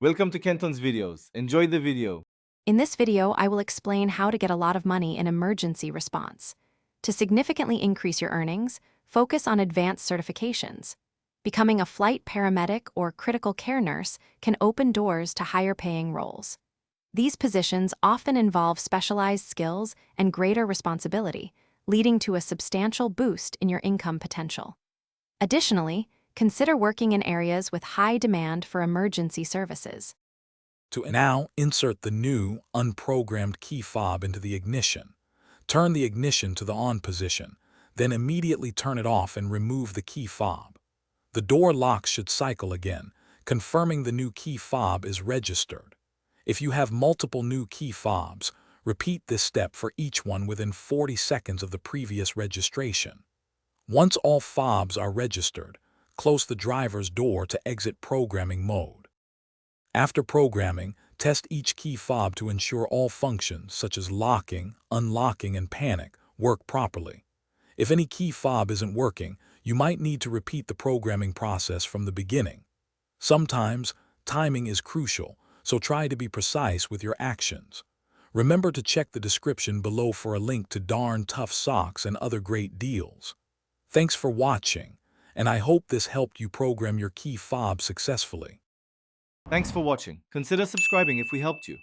Welcome to Kenton's videos. Enjoy the video. In this video, I will explain how to get a lot of money in emergency response. To significantly increase your earnings, focus on advanced certifications. Becoming a flight paramedic or critical care nurse can open doors to higher-paying roles. These positions often involve specialized skills and greater responsibility, leading to a substantial boost in your income potential. Additionally, consider working in areas with high demand for emergency services. To now insert the new, unprogrammed key fob into the ignition. Turn the ignition to the on position, then immediately turn it off and remove the key fob. The door locks should cycle again, confirming the new key fob is registered. If you have multiple new key fobs, repeat this step for each one within 40 seconds of the previous registration. Once all fobs are registered, close the driver's door to exit programming mode. After programming, test each key fob to ensure all functions, such as locking, unlocking, and panic, work properly. If any key fob isn't working, you might need to repeat the programming process from the beginning. Sometimes, timing is crucial, so try to be precise with your actions. Remember to check the description below for a link to darn tough socks and other great deals. Thanks for watching, and I hope this helped you program your key fob successfully. Thanks for watching. Consider subscribing if we helped you.